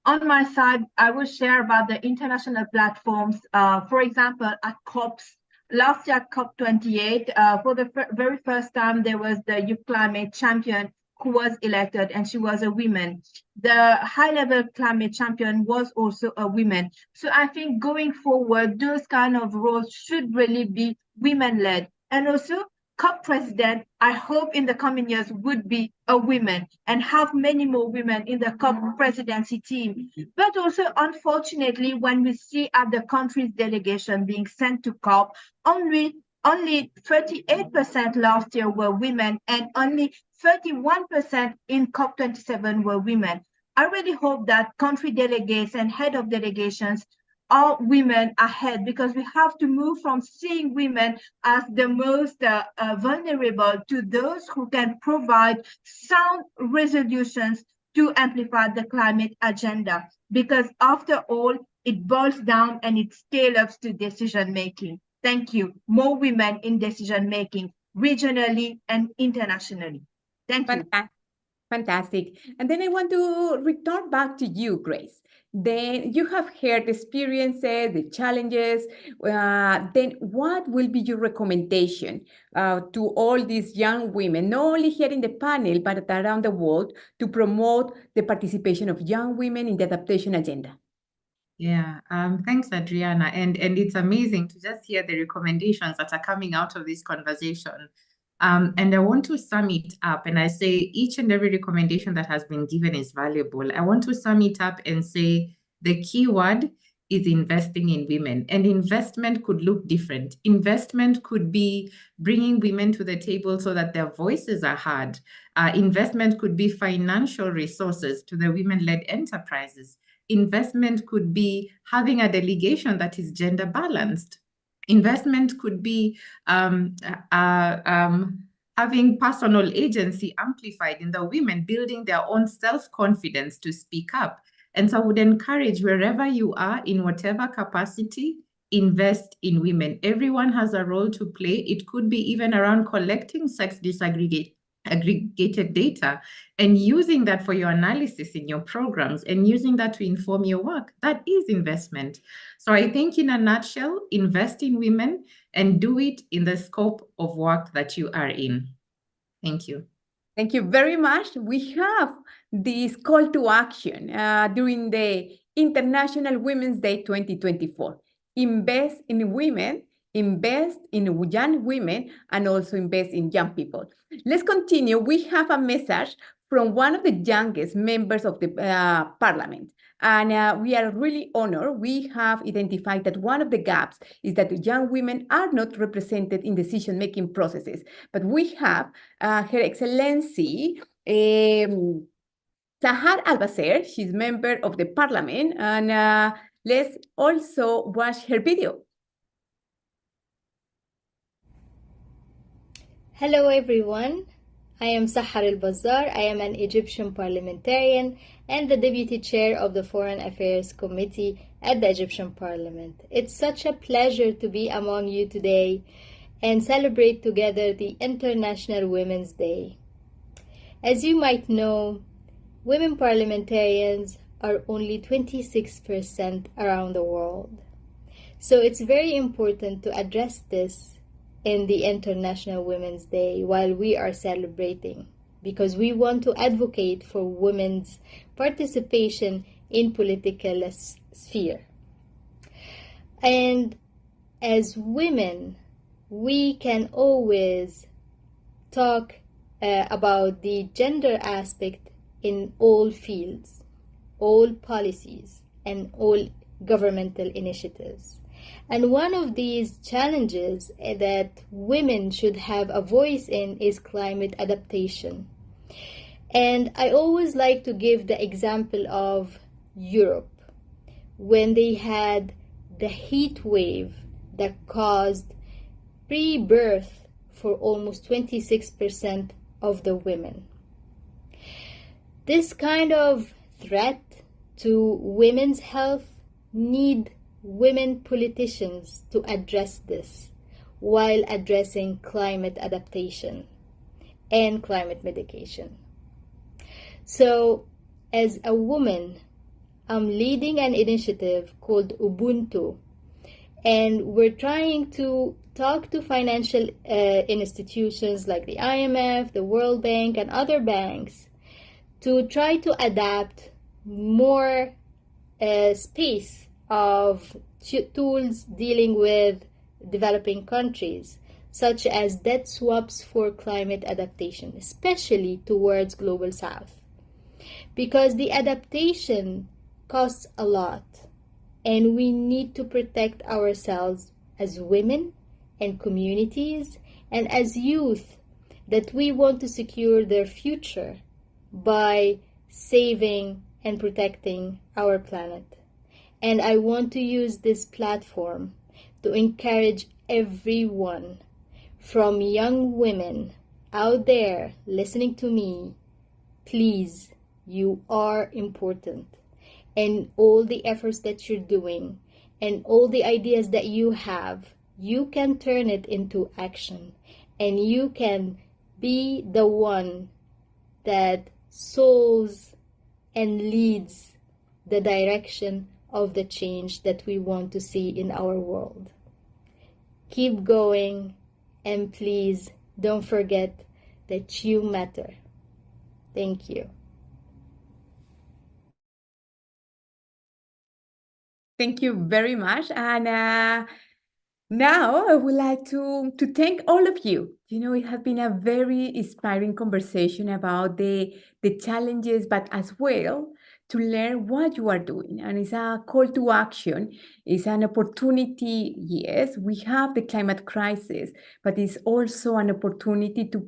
On my side, I will share about the international platforms. For example, at COPs, last year at COP28, for the very first time, there was the Youth Climate Champion who was elected, and she was a woman. The high-level climate champion was also a woman. So I think going forward, those kind of roles should really be women-led. And also, COP president, I hope in the coming years would be a woman and have many more women in the COP presidency team. But also, unfortunately, when we see at the country's delegation being sent to COP, only 38% last year were women and only 31% in COP27 were women. I really hope that country delegates and head of delegations are women ahead, because we have to move from seeing women as the most vulnerable to those who can provide sound resolutions to amplify the climate agenda. Because after all, it boils down and it scales up to decision making. Thank you. More women in decision making, regionally and internationally. Thank you. Fantastic. And then I want to return back to you, Grace. Then you have heard the experiences, the challenges. Then what will be your recommendation to all these young women, not only here in the panel, but around the world, to promote the participation of young women in the adaptation agenda? Yeah, thanks, Adriana. And it's amazing to just hear the recommendations that are coming out of this conversation. And I want to sum it up, and I say each and every recommendation that has been given is valuable. I want to sum it up and say the key word is investing in women, and investment could look different. Investment could be bringing women to the table so that their voices are heard. Investment could be financial resources to the women-led enterprises. Investment could be having a delegation that is gender balanced. Investment could be having personal agency amplified in the women, building their own self-confidence to speak up. And so I would encourage, wherever you are, in whatever capacity, invest in women. Everyone has a role to play. It could be even around collecting sex aggregated data and using that for your analysis in your programs and using that to inform your work. That is investment. So I think in a nutshell, invest in women and do it in the scope of work that you are in. Thank you. Thank you very much. We have this call to action during the International Women's Day 2024. Invest in women, invest in young women, and also invest in young people. Let's continue. We have a message from one of the youngest members of the parliament. And we are really honored. We have identified that one of the gaps is that young women are not represented in decision-making processes. But we have Her Excellency Sahar Albacer. She's member of the parliament. And let's also watch her video. Hello everyone, I am Sahar Al-Bazzar. I am an Egyptian parliamentarian and the Deputy Chair of the Foreign Affairs Committee at the Egyptian Parliament. It's such a pleasure to be among you today and celebrate together the International Women's Day. As you might know, women parliamentarians are only 26% around the world. So it's very important to address this in the International Women's Day while we are celebrating, because we want to advocate for women's participation in political sphere. And as women, we can always talk about the gender aspect in all fields, all policies, and all governmental initiatives. And one of these challenges that women should have a voice in is climate adaptation. And I always like to give the example of Europe, when they had the heat wave that caused pre-birth for almost 26% of the women. This kind of threat to women's health need women politicians to address this while addressing climate adaptation and climate mitigation. So, as a woman, I'm leading an initiative called Ubuntu, and we're trying to talk to financial institutions like the IMF, the World Bank, and other banks to try to adapt more space of tools dealing with developing countries, such as debt swaps for climate adaptation, especially towards Global South. Because the adaptation costs a lot, and we need to protect ourselves as women and communities and as youth that we want to secure their future by saving and protecting our planet. And I want to use this platform to encourage everyone, from young women out there listening to me, please, you are important. And all the efforts that you're doing and all the ideas that you have, you can turn it into action, and you can be the one that solves and leads the direction of the change that we want to see in our world. Keep going, and please don't forget that you matter. Thank you. Thank you very much. And now I would like to thank all of you. You know, it has been a very inspiring conversation about the challenges, but as well to learn what you are doing. And it's a call to action. It's an opportunity. Yes, we have the climate crisis, but it's also an opportunity to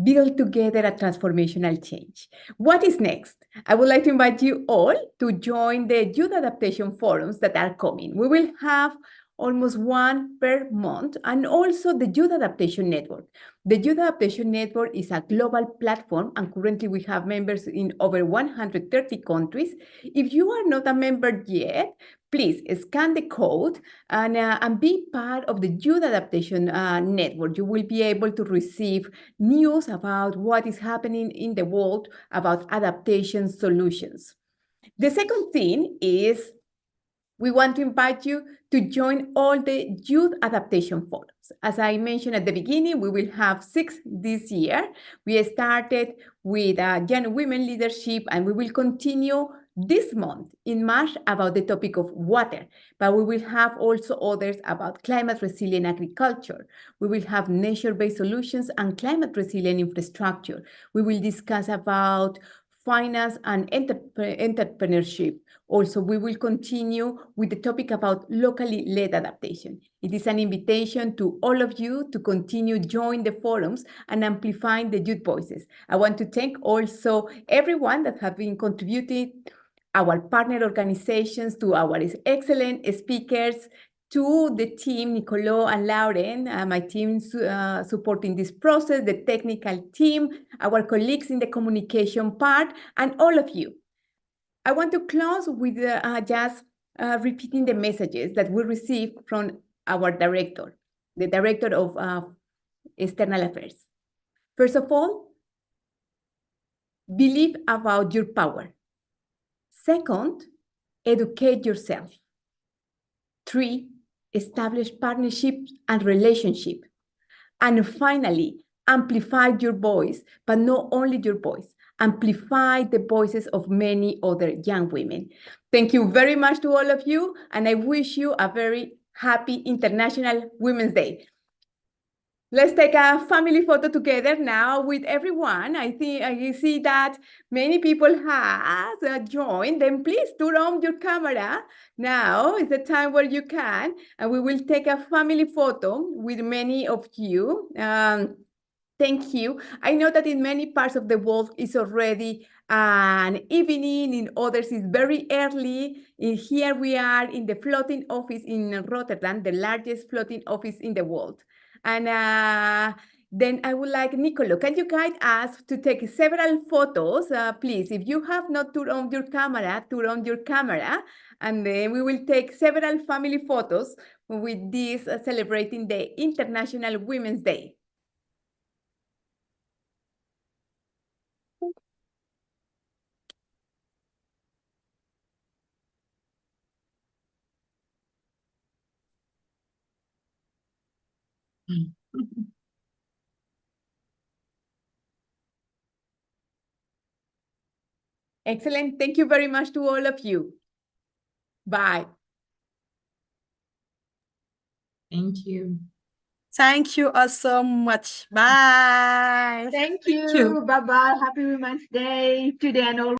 build together a transformational change. What is next? I would like to invite you all to join the Youth Adaptation Forums that are coming. We will have almost one per month, and also the Youth Adaptation Network. The Youth Adaptation Network is a global platform, and currently we have members in over 130 countries. If you are not a member yet, please scan the code and be part of the Youth Adaptation Network. You will be able to receive news about what is happening in the world about adaptation solutions. The second thing is we want to invite you to join all the Youth Adaptation Forums. As I mentioned at the beginning, we will have 6 this year. We started with young women leadership, and we will continue this month in March about the topic of water, but we will have also others about climate resilient agriculture. We will have nature-based solutions and climate resilient infrastructure. We will discuss about finance and entrepreneurship. Also, we will continue with the topic about locally led adaptation. It is an invitation to all of you to continue join the forums and amplifying the youth voices. I want to thank also everyone that have been contributing, our partner organizations, to our excellent speakers, to the team, Nicolo and Lauren, my team supporting this process, the technical team, our colleagues in the communication part, and all of you. I want to close with just repeating the messages that we received from our director, the director of External Affairs. First of all, believe about your power. Second, educate yourself. 3, establish partnerships and relationship. And finally, amplify your voice, but not only your voice, amplify the voices of many other young women. Thank you very much to all of you, and I wish you a very happy International Women's Day. Let's take a family photo together now with everyone. I see that many people have joined. Then please turn on your camera. Now is the time where you can, and we will take a family photo with many of you. Thank you. I know that in many parts of the world it's already an evening, in others it's very early. Here we are in the floating office in Rotterdam, the largest floating office in the world. And then I would like, Nicolo, can you guide us to take several photos, please? If you have not turned on your camera, turn on your camera, and then we will take several family photos with this celebrating the International Women's Day. Excellent. Thank you very much to all of you. Bye. Thank you. Thank you all so much. Bye. Thank you. you. Bye-bye. Happy Women's Day today and all.